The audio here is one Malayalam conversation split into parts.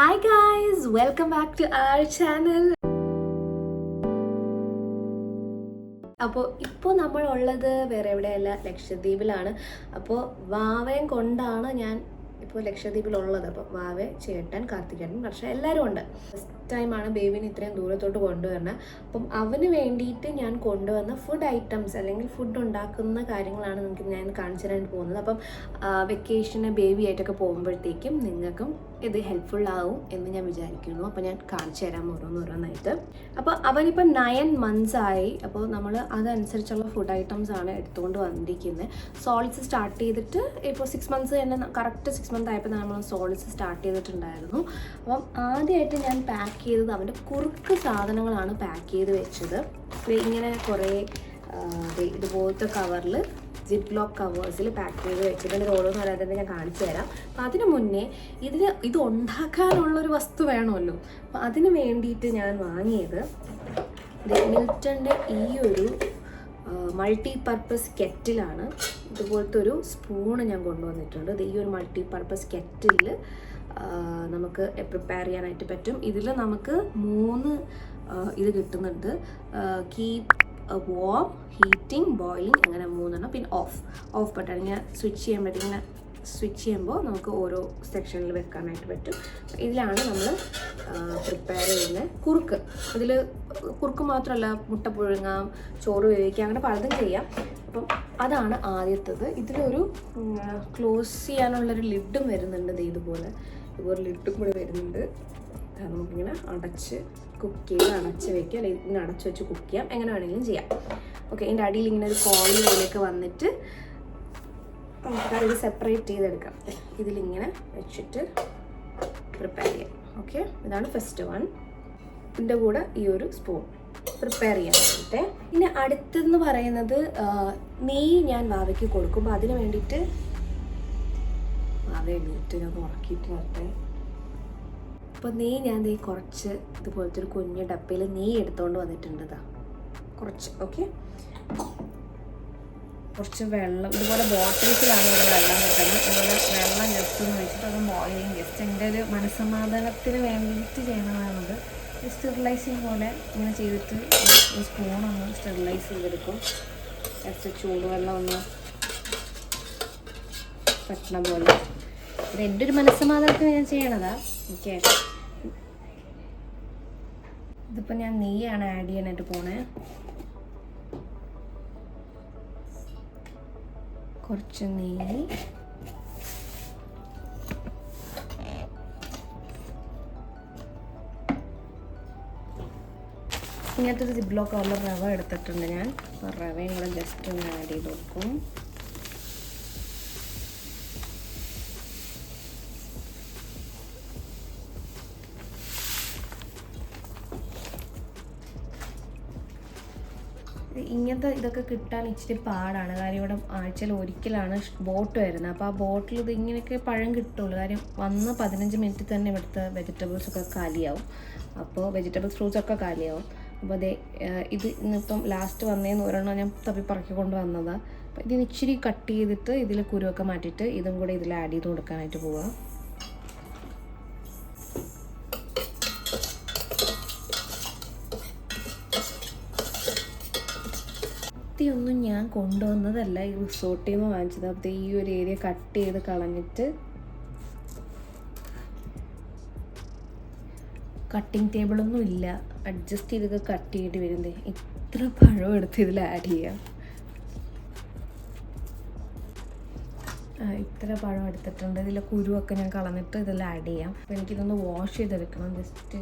Hi guys, welcome back to our channel. അപ്പോൾ ഇപ്പോൾ നമ്മളുള്ളത് വേറെ എവിടെയല്ല, ലക്ഷദ്വീപിലാണ്. അപ്പോൾ വാവയും കൊണ്ടാണ് ഞാൻ ഇപ്പോൾ ലക്ഷദ്വീപിലുള്ളത്. അപ്പോൾ വാവെ, ചേട്ടൻ, കാർത്തികേട്ടൻ, പക്ഷേ എല്ലാവരും ഉണ്ട്. ഫസ്റ്റ് ടൈമാണ് ബേബിനെ ഇത്രയും ദൂരത്തോട്ട് കൊണ്ടുവരുന്നത്. അപ്പം അവന് വേണ്ടിയിട്ട് ഞാൻ കൊണ്ടുവന്ന ഫുഡ് ഐറ്റംസ് അല്ലെങ്കിൽ ഫുഡ് ഉണ്ടാക്കുന്ന കാര്യങ്ങളാണ് നിങ്ങൾക്ക് ഞാൻ കാണിച്ചു തരാൻ പോകുന്നത്. അപ്പം വെക്കേഷന് ബേബി ആയിട്ടൊക്കെ പോകുമ്പോഴത്തേക്കും നിങ്ങൾക്കും ഇത് ഹെൽപ്ഫുൾ ആവും എന്ന് ഞാൻ വിചാരിക്കുന്നു. അപ്പോൾ ഞാൻ കാണിച്ചു തരാം ഓരോന്നോരോന്നായിട്ട്. അപ്പോൾ അവനിപ്പോൾ 9 months ആയി. അപ്പോൾ നമ്മൾ അതനുസരിച്ചുള്ള ഫുഡ് ഐറ്റംസ് ആണ് എടുത്തുകൊണ്ട് വന്നിരിക്കുന്നത്. സോളിഡ്സ് സ്റ്റാർട്ട് ചെയ്തിട്ട് ഇപ്പോൾ 6 months തന്നെ, കറക്റ്റ് 6 months ആയപ്പോൾ നമ്മൾ സോളിഡ്സ് സ്റ്റാർട്ട് ചെയ്തിട്ടുണ്ടായിരുന്നു. അപ്പം ആദ്യമായിട്ട് ഞാൻ പാക്ക് ചെയ്തത് അവൻ്റെ കുറുക്ക് സാധനങ്ങളാണ് പാക്ക് ചെയ്ത് വെച്ചത്. ഇങ്ങനെ കുറേ ഇതുപോലത്തെ കവറിൽ, ജിപ്പ് ലോക്ക് കവേഴ്സിൽ പാക്ക് ചെയ്ത് വെച്ചിട്ടുണ്ട്. ഇത് ഓരോന്ന് വരാതെ ഞാൻ കാണിച്ചു തരാം. അപ്പം അതിന് മുന്നേ ഇത് ഉണ്ടാക്കാനുള്ളൊരു വസ്തു വേണമല്ലോ. അപ്പം അതിന് വേണ്ടിയിട്ട് ഞാൻ വാങ്ങിയത് മിൽട്ടൻ്റെ ഈ ഒരു മൾട്ടി പർപ്പസ് കെറ്റിലാണ്. ഇതുപോലത്തെ ഒരു സ്പൂണ് ഞാൻ കൊണ്ടുവന്നിട്ടുണ്ട്. ഈ ഒരു മൾട്ടി പർപ്പസ് കെറ്റിൽ നമുക്ക് പ്രിപ്പയർ ചെയ്യാനായിട്ട് പറ്റും. ഇതിൽ നമുക്ക് 3 ഇത് കിട്ടുന്നുണ്ട്. കീപ് വാം, ഹീറ്റിംഗ്, ബോയിലിംഗ്, അങ്ങനെ 3 പിന്നെ ഓഫ് ബട്ടൺ. ഇങ്ങനെ സ്വിച്ച് ചെയ്യുമ്പോൾ നമുക്ക് ഓരോ സെക്ഷനിൽ വെക്കാനായിട്ട് പറ്റും. ഇതിലാണ് നമ്മൾ പ്രിപ്പയർ ചെയ്യുന്ന കുറുക്ക്. ഇതിൽ കുറുക്ക് മാത്രമല്ല, മുട്ട പുഴുങ്ങാം, ചോറ് വേവിക്കാം, അങ്ങനെ പലതും ചെയ്യാം. അപ്പം അതാണ് ആദ്യത്തേത്. ഇതിലൊരു ക്ലോസ് ചെയ്യാനുള്ളൊരു ലിഡും വരുന്നുണ്ട്. ഇതുപോലെ ലിഡും കൂടെ വരുന്നുണ്ട്. നമുക്കിങ്ങനെ അടച്ച് കുക്ക് ചെയ്ത് അടച്ച് വയ്ക്കുക, അല്ലെങ്കിൽ ഇങ്ങനെ അടച്ച് വെച്ച് കുക്ക് ചെയ്യാം, എങ്ങനെ വേണമെങ്കിലും ചെയ്യാം. ഓക്കെ, ഇതിൻ്റെ അടിയിൽ ഇങ്ങനെ ഒരു കോയിൽ പോലെയൊക്കെ വന്നിട്ട് നമുക്കത് സെപ്പറേറ്റ് ചെയ്തെടുക്കാം. ഇതിലിങ്ങനെ വെച്ചിട്ട് പ്രിപ്പയർ ചെയ്യാം. ഓക്കെ, ഇതാണ് ഫസ്റ്റ് വൺ. ഇതിൻ്റെ കൂടെ ഈ ഒരു സ്പൂൺ പ്രിപ്പയർ ചെയ്യാൻ വേണ്ടിയിട്ട്. പിന്നെ അടുത്തെന്ന് പറയുന്നത് നെയ്യ് ഞാൻ വാവയ്ക്ക് കൊടുക്കുമ്പോൾ അതിന് വേണ്ടിയിട്ട് വാവയെ വീട്ടിൽ ഞാൻ ഉറക്കിയിട്ട് വരട്ടെ. അപ്പോൾ നെയ്യ് ഞാൻ കുറച്ച് ഇതുപോലത്തെ ഒരു കുഞ്ഞു ഡപ്പയിൽ നെയ്യ് എടുത്തുകൊണ്ട് വന്നിട്ടുണ്ട്. കുറച്ച്. ഓക്കെ, കുറച്ച് വെള്ളം, ഇതുപോലെ ബോട്ടിൽസിലാണ് ഇവിടെ വെള്ളം കിട്ടുന്നത്. ഇതുപോലെ വെള്ളം ജസ്റ്റ് ഒന്ന് വെച്ചിട്ട് അത് ബോയിലിങ്, ജസ്റ്റ് എൻ്റെ ഒരു മനസ്സമാധാനത്തിന് വേണ്ടിയിട്ട് ചെയ്യണതാണത്. സ്റ്റെറിലൈസിങ് പോലെ ഇങ്ങനെ ചെയ്തിട്ട് സ്പൂണൊന്ന് സ്റ്റെറിലൈസ് ചെയ്തെടുക്കും. ജസ്റ്റ് ചൂടുവെള്ളം ഒന്ന് പറ്റണ പോലെ. ഇത് എൻ്റെ ഒരു മനസ്സമാധാനത്തിന് ഞാൻ ചെയ്യണതാ. ഓക്കെ, ഇതിപ്പോൾ ഞാൻ നെയ്യാണ് ആഡ് ചെയ്യാനായിട്ട് പോണേ. കുറച്ച് നെയ്യ്, ഇങ്ങനത്തെ ഒരു ജിപ്പ് ലോക്ക് കവറിൽ റവ എടുത്തിട്ടുണ്ട് ഞാൻ. അപ്പോൾ റവയും കൂടെ ജസ്റ്റ് ഒന്ന് ആഡ് ചെയ്ത് കൊടുക്കും. ഇങ്ങനത്തെ ഇതൊക്കെ കിട്ടാൻ ഇച്ചിരി പാടാണ്. കാര്യം ഇവിടെ ആഴ്ചയിൽ ഒരിക്കലാണ് ബോട്ട് വരുന്നത്. അപ്പോൾ ആ ബോട്ടിൽ ഇത് ഇങ്ങനെയൊക്കെ പഴം കിട്ടുള്ളൂ. കാര്യം വന്ന് 15 മിനിറ്റിൽ തന്നെ ഇവിടുത്തെ വെജിറ്റബിൾസൊക്കെ കാലിയാവും. അപ്പോൾ വെജിറ്റബിൾസ്, ഫ്രൂട്ട്സൊക്കെ കാലിയാവും. അപ്പോൾ ഇത് ഇന്നിപ്പം ലാസ്റ്റ് വന്നേന്ന് ഒരെണ്ണം ഞാൻ തപ്പിപ്പറക്കി കൊണ്ട് വന്നതാണ്. അപ്പോൾ ഇതിന് ഇച്ചിരി കട്ട് ചെയ്തിട്ട് ഇതിൽ കുരുവൊക്കെ മാറ്റിയിട്ട് ഇതും കൂടെ ഇതിൽ ആഡ് ചെയ്ത് കൊടുക്കാനായിട്ട് പോവാം. ഒന്നും ഞാൻ കൊണ്ടുവന്നതല്ല, ഈ റിസോർട്ടിൽ നിന്ന് വാങ്ങിച്ചത്. അപ്പോൾ ഈ ഒരു ഏരിയ കട്ട് ചെയ്ത് കളഞ്ഞിട്ട് കട്ടിങ് ടേബിളൊന്നും ഇല്ല, അഡ്ജസ്റ്റ് ചെയ്തൊക്കെ കട്ട് ചെയ്തിട്ട് വരുന്നത്. ഇത്ര പഴം എടുത്ത് ഇതിൽ ആഡ് ചെയ്യാം. ഇത്ര പഴം എടുത്തിട്ടുണ്ട്. ഇതിലെ കുരുവൊക്കെ ഞാൻ കളഞ്ഞിട്ട് ഇതിൽ ആഡ് ചെയ്യാം. അപ്പോൾ എനിക്കിതൊന്ന് വാഷ് ചെയ്തെടുക്കണം. ജസ്റ്റ്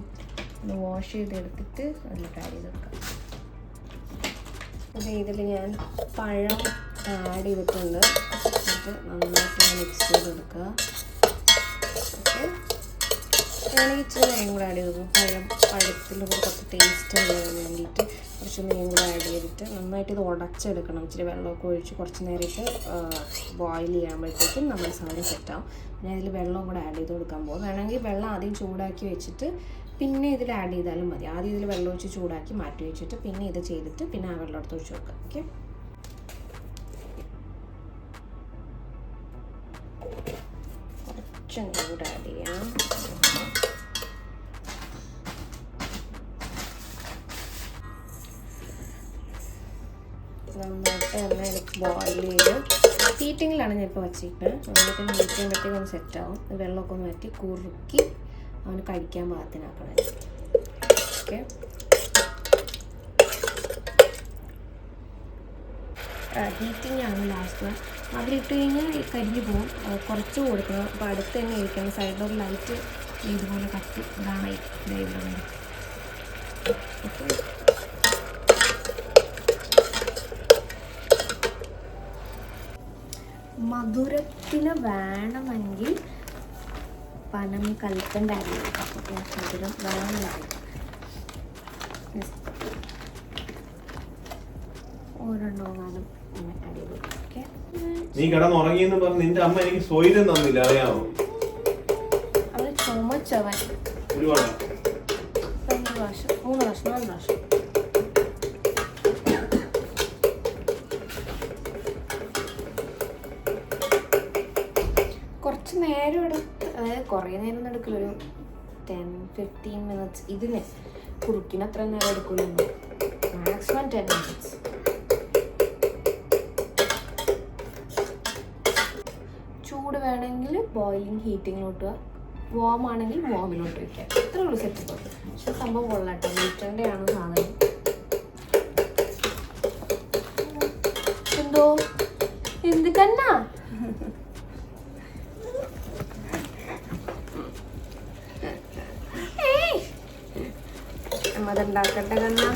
ഒന്ന് വാഷ് ചെയ്തെടുത്തിട്ട് അതിലേക്ക് ആഡ് ചെയ്തെടുക്കാം. അപ്പോൾ ഇതിൽ ഞാൻ പഴം ആഡ് ചെയ്തിട്ടുണ്ട്. എന്നിട്ട് നന്നായിട്ട് മിക്സ് ചെയ്ത് കൊടുക്കുക. ഓക്കെ, വേണമെങ്കിൽ ഇച്ചിരി നെയ്യും കൂടെ ആഡ് ചെയ്തു. പഴത്തിൽ കൂടെ കുറച്ച് ടേസ്റ്റ് ചെയ്യാൻ വേണ്ടിയിട്ട് കുറച്ച് നെയ്യും കൂടെ ആഡ് ചെയ്തിട്ട് നന്നായിട്ട് ഇത് ഉടച്ചെടുക്കണം. ഇച്ചിരി വെള്ളമൊക്കെ ഒഴിച്ച് കുറച്ച് നേരമായിട്ട് ബോയിൽ ചെയ്യുമ്പോഴത്തേക്കും നമ്മുടെ സാധനം സെറ്റാവും. ഞാൻ ഇതിൽ വെള്ളവും കൂടെ ആഡ് ചെയ്ത് കൊടുക്കാൻ പോകും. വേണമെങ്കിൽ വെള്ളം ആദ്യം ചൂടാക്കി വെച്ചിട്ട് പിന്നെ ഇതിൽ ആഡ് ചെയ്താലും മതി. ആദ്യം ഇതിൽ വെള്ളം ഒഴിച്ച് ചൂടാക്കി മാറ്റി വെച്ചിട്ട് പിന്നെ ഇത് ചെയ്തിട്ട് പിന്നെ ആ വെള്ളം എടുത്ത് ഒഴിച്ച് വെക്കാം. ഓക്കെ, കുറച്ചും കൂടെ ആഡ് ചെയ്യാം. നന്നായിട്ട് തന്നെ എനിക്ക് ബോയിൽ ചെയ്ത് ഹീറ്റിങ്ങിലാണ് ഞാൻ ഇപ്പോൾ വച്ചിരിക്കുന്നത്. നന്നായിട്ട് ഹീറ്റ് ചെയ്യുമ്പോഴത്തേക്കും ഒന്ന് സെറ്റാവും. വെള്ളമൊക്കെ ഒന്ന് വറ്റി കുറുക്കി അവന് കഴിക്കാൻ പാകത്തിനാക്കണം. ഓക്കെ, ഹീറ്റിംഗ് ആണ് ലാസ്റ്റ്. അതിലിട്ട് കഴിഞ്ഞാൽ കരിഞ്ഞു പോകും. കുറച്ച് കൊടുക്കണം. അപ്പോൾ അടുത്ത് തന്നെ ഇരിക്കണം. സൈഡിലൊരു ലൈറ്റ് ഇതുപോലെ കത്തി ഇതാണ് ഇവിടെ. ഓക്കെ, മധുരത്തിന് വേണമെങ്കിൽ പനം കൽക്കണ്ട ആഡ് ചെയ്യും. മധുരം വേണമെങ്കിൽ ഓരോന്നോങ്ങാനും ആഡ് ചെയ്തു. ഓക്കെ, നീ കിടന്നുറങ്ങിയെന്ന് പറഞ്ഞ് നിന്റെ അമ്മ എനിക്ക് സ്വൈരം തന്നില്ല, അറിയാമോ? അവന് ചുമച്ചവൻ ഒരുപാട് 2 പ്രാവശ്യം 3 പ്രാവശ്യം 4 പ്രാവശ്യം. കുറച്ച് നേരം എടുത്ത്, അതായത് കുറേ നേരം ഒന്നും എടുക്കില്ല, ഒരു 10-15 മിനിറ്റ്സ്. ഇതിന് കുറുക്കിന് അത്ര നേരം എടുക്കില്ല, മാക്സിമം 10 മിനിറ്റ്സ്. ചൂട് വേണമെങ്കിൽ ബോയിലിംഗ് ഹീറ്റിങ്ങിലോട്ട്, വാം ആണെങ്കിൽ വാമിലോട്ട് വയ്ക്കാം. ഇത്രേ ഉള്ളൂ സെറ്റപ്പ്. പക്ഷെ സംഭവം കൊള്ളാട്ടോ, വീട്ടിൻ്റെ ആണ് സാധനം. എന്തോ എന്ത് കണ്ണാ? നമ്മതുണ്ടാക്കട്ടെ കണ്ണാ.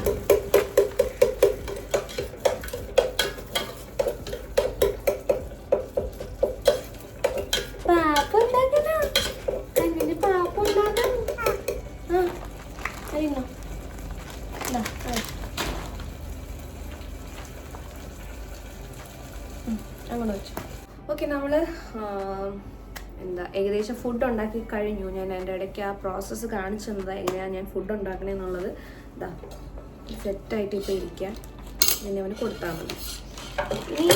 പാപ്പ ഉണ്ടാക്കണ കണ്ണിന് പാപ്പ ഉണ്ടാക്കണം. ആ അറിയുന്നോ? അങ്ങോട്ട് വെച്ചു. ഓക്കെ, നമ്മൾ എന്താ ഏകദേശം ഫുഡ് ഉണ്ടാക്കി കഴിഞ്ഞു. ഞാൻ എൻ്റെ ഇടയ്ക്ക് ആ പ്രോസസ്സ് കാണിച്ചു തന്നത് എങ്ങനെയാണ് ഞാൻ ഫുഡ് ഉണ്ടാക്കണേന്നുള്ളത്. ഇതാ സെറ്റായിട്ട് ഇപ്പോൾ ഇരിക്കാം. പിന്നെ അവന് കൊടുത്താൽ മതി. ഇനി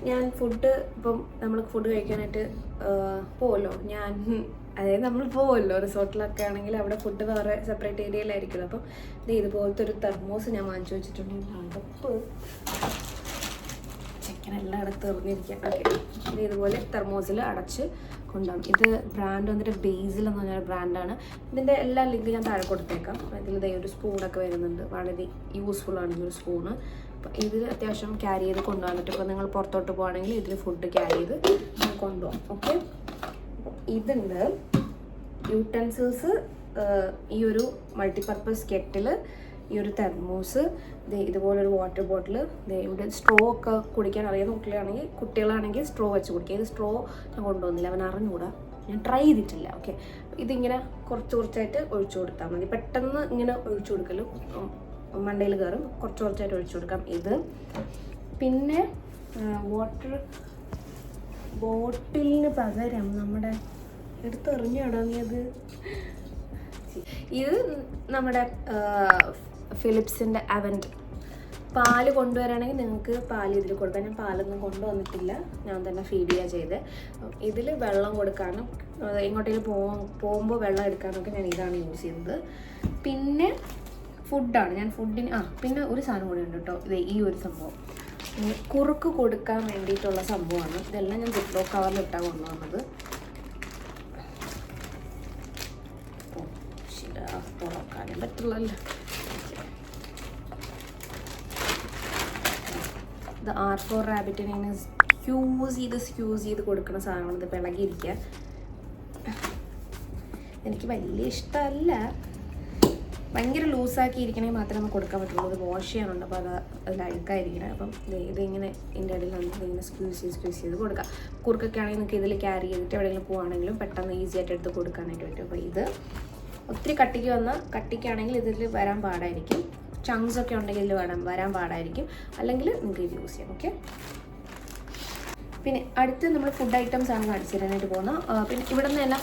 ഞാൻ ഫുഡ്, ഇപ്പം നമ്മൾ ഫുഡ് കഴിക്കാനായിട്ട് പോവല്ലോ, അതായത് നമ്മൾ പോവല്ലോ റിസോർട്ടിലൊക്കെ ആണെങ്കിൽ അവിടെ ഫുഡ് വേറെ സെപ്പറേറ്റ് ഏരിയയിലായിരിക്കുമല്ലോ. അപ്പം ഇതുപോലത്തെ ഒരു തെർമോസ് ഞാൻ വാങ്ങിച്ചു വെച്ചിട്ടുണ്ട്. അടപ്പ് ചിക്കനെല്ലാം അടുത്ത് എറിഞ്ഞിരിക്കാം. ഓക്കെ, ഇതുപോലെ തെർമോസിൽ അടച്ച് കൊണ്ടുപോകും. ഇത് ബ്രാൻഡ് വന്നിട്ട് ബേസിൽ എന്ന് പറഞ്ഞൊരു ബ്രാൻഡാണ്. ഇതിൻ്റെ എല്ലാ ലിങ്ക് ഞാൻ താഴെ കൊടുത്തേക്കാം. ഇതിൽ ഒരു സ്പൂണൊക്കെ വരുന്നുണ്ട്, വളരെ യൂസ്ഫുള്ളാണ് ഈ ഒരു സ്പൂണ്. അപ്പം ഇതിൽ അത്യാവശ്യം ക്യാരി ചെയ്ത് കൊണ്ടുപോകാൻ പറ്റും. ഇപ്പോൾ നിങ്ങൾ പുറത്തോട്ട് പോകുകയാണെങ്കിൽ ഇതിൽ ഫുഡ് ക്യാരി ചെയ്ത് കൊണ്ടുപോകാം. ഓക്കെ, ഇതുണ്ട് യൂട്ടൻസിൽസ്, ഈ ഒരു മൾട്ടിപർപ്പസ് കെറ്റിൽ, ഈ ഒരു തെർമോസ്, ഇതുപോലൊരു വാട്ടർ ബോട്ടിൽ, ഇവിടെ സ്ട്രോ ഒക്കെ കുടിക്കാൻ അറിയാവുന്ന കുട്ടികളാണെങ്കിൽ സ്ട്രോ വെച്ച് കുടിക്കുക. ഇത് സ്ട്രോ ഞാൻ കൊണ്ടുവന്നില്ല, അവൻ അറിഞ്ഞുകൂടാ, ഞാൻ ട്രൈ ചെയ്തിട്ടില്ല. ഓക്കെ, ഇതിങ്ങനെ കുറച്ചായിട്ട് ഒഴിച്ചു കൊടുത്താൽ മതി. പെട്ടെന്ന് ഇങ്ങനെ ഒഴിച്ചു കൊടുക്കലും മണ്ടയിൽ കയറും. കുറച്ചായിട്ട് ഒഴിച്ചു കൊടുക്കാം. ഇത് പിന്നെ വാട്ടർ ബോട്ടിലിന് പകരം നമ്മുടെ എടുത്തെറിഞ്ഞു തുടങ്ങിയത് ഇത് നമ്മുടെ ഫിലിപ്സിൻ്റെ അവൻ്റ്. പാല് കൊണ്ടുവരാണെങ്കിൽ നിങ്ങൾക്ക് പാല് ഇതിൽ കൊടുക്കാം. ഞാൻ പാലൊന്നും കൊണ്ടുവന്നിട്ടില്ല, ഞാൻ തന്നെ ഫീഡ് ചെയ്യുക ചെയ്ത്. ഇതിൽ വെള്ളം കൊടുക്കാനും എങ്ങോട്ടേലും പോകുമ്പോൾ വെള്ളം എടുക്കാനൊക്കെ ഞാൻ ഇതാണ് യൂസ് ചെയ്യുന്നത്. പിന്നെ ഫുഡാണ്, ഞാൻ ഫുഡിന് പിന്നെ ഒരു സാധനം കൂടി ഉണ്ട് കേട്ടോ. ഇത് ഈ ഒരു സംഭവം കുറുക്ക് കൊടുക്കാൻ വേണ്ടിയിട്ടുള്ള സംഭവമാണ്. ഇതെല്ലാം ഞാൻ സിപ്ലോ കവറിലിട്ടാണ് കൊണ്ടുവന്നത്. തുറക്കാനും പറ്റുള്ളല്ലോ. ഇത് R4 റാബിറ്റിനെ സ്ക്യൂസ് ചെയ്ത് കൊടുക്കുന്ന സാധനമാണ്. ഇത് പിളകിയിരിക്കുക എനിക്ക് വലിയ ഇഷ്ടമല്ല. ഭയങ്കര ലൂസാക്കി ഇരിക്കണമെങ്കിൽ മാത്രമേ നമുക്ക് കൊടുക്കാൻ പറ്റുള്ളൂ. അത് വാഷ് ചെയ്യാനുണ്ട്, അപ്പോൾ അതിൽ അഴുക്കായിരിക്കണം. അപ്പം ഇതിങ്ങനെ ഇതിൻ്റെ ഇടയിൽ നമുക്ക് ഇങ്ങനെ സ്ക്യൂസ് ചെയ്ത് കൊടുക്കാം. കുറുക്കൊക്കെ ആണെങ്കിൽ നിങ്ങൾക്ക് ഇതിൽ ക്യാരി ചെയ്തിട്ട് എവിടെയെങ്കിലും പോവുകയാണെങ്കിലും പെട്ടെന്ന് ഈസി ആയിട്ട് എടുത്ത് കൊടുക്കാനായിട്ട് പറ്റും. അപ്പോൾ ഇത് ഒത്തിരി കട്ടിക്കാണെങ്കിൽ ഇതിൽ വരാൻ പാടായിരിക്കും. ചങ്ക്സ് ഒക്കെ ഉണ്ടെങ്കിൽ ഇതിൽ വരാൻ പാടായിരിക്കും. അല്ലെങ്കിൽ നിങ്ങൾക്ക് ഇത് യൂസ് ചെയ്യാം. ഓക്കെ, പിന്നെ അടുത്ത് നമ്മൾ ഫുഡ് ഐറ്റംസ് ആണ് കാണിച്ചു തരാനായിട്ട് പോകുന്നത്. പിന്നെ ഇവിടെ നിന്ന് എല്ലാ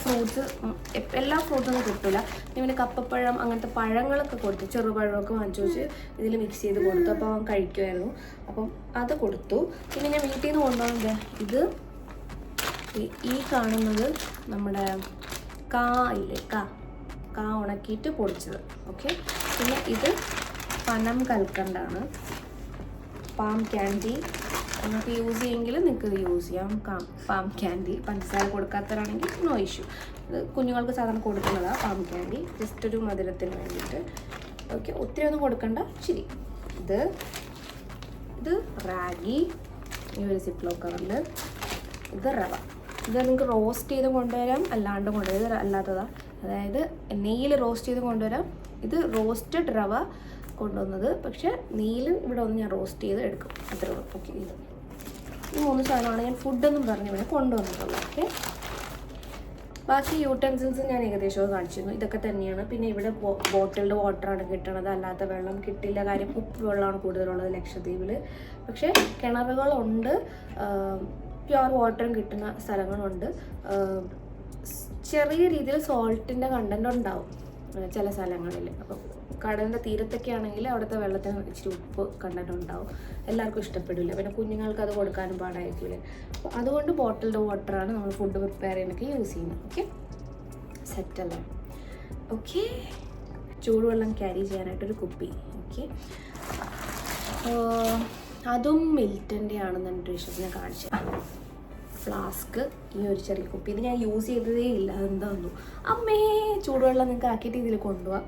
ഫ്രൂട്ട്സൊന്നും കിട്ടില്ല. പിന്നെ കപ്പപ്പഴം അങ്ങനത്തെ പഴങ്ങളൊക്കെ കൊടുത്തു, ചെറുപഴമൊക്കെ വാങ്ങിച്ചു വെച്ച് ഇതിൽ മിക്സ് ചെയ്ത് കൊടുത്തു. അപ്പോൾ അവൻ കഴിക്കുമായിരുന്നു. അപ്പം അത് കൊടുത്തു. പിന്നെ ഞാൻ വീട്ടിൽ നിന്ന് കൊണ്ടുപോകുന്നത് ഇത് ഈ കാണുന്നത് നമ്മുടെ കാ ഉണക്കിയിട്ട് പൊടിച്ചത്. ഓക്കെ, പിന്നെ ഇത് പനം കൽക്കണ്ടാണ്. പാം ക്യാൻഡി നിങ്ങൾക്ക് യൂസ് ചെയ്യുമെങ്കിൽ നിങ്ങൾക്ക് യൂസ് ചെയ്യാം. പാം ക്യാൻഡി പഞ്ചസാര കൊടുക്കാത്തവരാണെങ്കിൽ നോ ഇഷ്യൂ. ഇത് കുഞ്ഞുങ്ങൾക്ക് സാധാരണ കൊടുക്കുന്നതാണ് പാം ക്യാൻഡി, ജസ്റ്റ് ഒരു മധുരത്തിന് വേണ്ടിയിട്ട്. ഓക്കെ, ഒത്തിരി ഒന്നും കൊടുക്കണ്ട, ശരി. ഇത് റാഗി, ഈ ഒരു സിപ്ലോ കവറിൽ. ഇത് റവ. ഇത് നിങ്ങൾക്ക് റോസ്റ്റ് ചെയ്ത് കൊണ്ടുവരാം, അല്ലാണ്ട് കൊണ്ടുവരാം. ഇത് അല്ലാത്തതാണ്, അതായത് നെയ്യിൽ റോസ്റ്റ് ചെയ്ത് കൊണ്ടുവരാം. ഇത് റോസ്റ്റഡ് റവ കൊണ്ടുവന്നത്, പക്ഷേ നെയ്യിൽ ഇവിടെ ഒന്ന് ഞാൻ റോസ്റ്റ് ചെയ്ത് എടുക്കും, അത്രേ ഉള്ളൂ. ഓക്കെ, ഈ 3 സാധനമാണ് ഞാൻ ഫുഡൊന്നും പറഞ്ഞ് ഇവിടെ കൊണ്ടുവന്നിട്ടുള്ളത്. ഓക്കെ, ബാക്കി യൂട്ടൻസിൽസ് ഞാൻ ഏകദേശം കാണിച്ചിരുന്നു. ഇതൊക്കെ തന്നെയാണ്. പിന്നെ ഇവിടെ ബോട്ടിൽഡ് വാട്ടറാണ് കിട്ടണത്, അല്ലാത്ത വെള്ളം കിട്ടില്ല. കാര്യം ഉപ്പ് വെള്ളമാണ് കൂടുതലുള്ളത് ലക്ഷദ്വീപിൽ. പക്ഷേ കിണറുകളുണ്ട്, പ്യുവർ വാട്ടറും കിട്ടുന്ന സ്ഥലങ്ങളുണ്ട്. ചെറിയ രീതിയിൽ സോൾട്ടിൻ്റെ കണ്ടൻറ് ഉണ്ടാവും ചില സ്ഥലങ്ങളിൽ. അപ്പം കടലിൻ്റെ തീരത്തൊക്കെ ആണെങ്കിൽ അവിടുത്തെ വെള്ളത്തിന് ഇച്ചിരി ഉപ്പ് കണ്ടൻറ് ഉണ്ടാവും, എല്ലാവർക്കും ഇഷ്ടപ്പെടില്ല. പിന്നെ കുഞ്ഞുങ്ങൾക്ക് അത് കൊടുക്കാനും പാടായിരിക്കില്ലേ. അപ്പോൾ അതുകൊണ്ട് ബോട്ടിൽഡ് വാട്ടറാണ് നമ്മൾ ഫുഡ് പ്രിപ്പയർ ചെയ്യാനൊക്കെ യൂസ് ചെയ്യുന്നത്. ഓക്കെ, സെറ്റല്ലേ? ഓക്കെ, ചൂടുവെള്ളം ക്യാരി ചെയ്യാനായിട്ടൊരു കുപ്പി. ഓക്കെ, അതും മിൽട്ടൻ്റെ ആണെന്ന് ഇഷ്ടത്തിന് കാണിച്ചത്. ഫ്ലാസ്ക്, ഈ ഒരു ചെറിയ കുപ്പി. ഇത് ഞാൻ യൂസ് ചെയ്തതേ ഇല്ല, അതെന്താന്നു അമ്മേ. ചൂടുവെള്ളം നിങ്ങൾക്ക് ആക്കിയിട്ട് ഇതിൽ കൊണ്ടുപോകാം,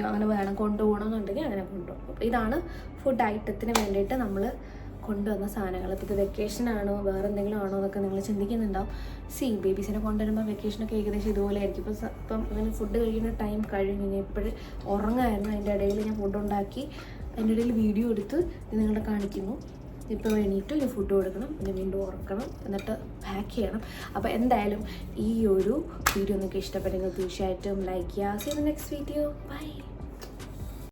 അങ്ങനെ വേണം കൊണ്ടുപോകണമെന്നുണ്ടെങ്കിൽ അങ്ങനെ കൊണ്ടുപോകും. അപ്പോൾ ഇതാണ് ഫുഡ് ഐറ്റത്തിന് വേണ്ടിയിട്ട് നമ്മൾ കൊണ്ടുവന്ന സാധനങ്ങൾ. ഇപ്പോൾ ഇത് വെക്കേഷനാണോ വേറെ എന്തെങ്കിലും ആണോ എന്നൊക്കെ നിങ്ങൾ ചിന്തിക്കുന്നുണ്ടാവും. ബേബീസിനെ കൊണ്ടുവരുമ്പോൾ വെക്കേഷനൊക്കെ ഏകദേശം ഇതുപോലെ ആയിരിക്കും. ഇപ്പം ഇവന് ഫുഡ് കഴിക്കുന്ന ടൈം കഴിഞ്ഞ് ഞാൻ എപ്പോഴും ഉറങ്ങായിരുന്നു. അതിൻ്റെ ഇടയിൽ ഞാൻ ഫുഡ് ഉണ്ടാക്കി, അതിൻ്റെ ഇടയിൽ വീഡിയോ എടുത്ത് നിങ്ങളെ കാണിക്കുന്നു. ഇപ്പോൾ എണീറ്റു, ഇനി ഫുഡ് കൊടുക്കണം, പിന്നെ വീണ്ടും ഉറക്കണം, എന്നിട്ട് പാക്ക് ചെയ്യണം. അപ്പോൾ എന്തായാലും ഈ ഒരു വീഡിയോ നിങ്ങൾക്ക് ഇഷ്ടപ്പെട്ടെങ്കിൽ തീർച്ചയായിട്ടും ലൈക്ക് ചെയ്യുക. See you in the next video. By.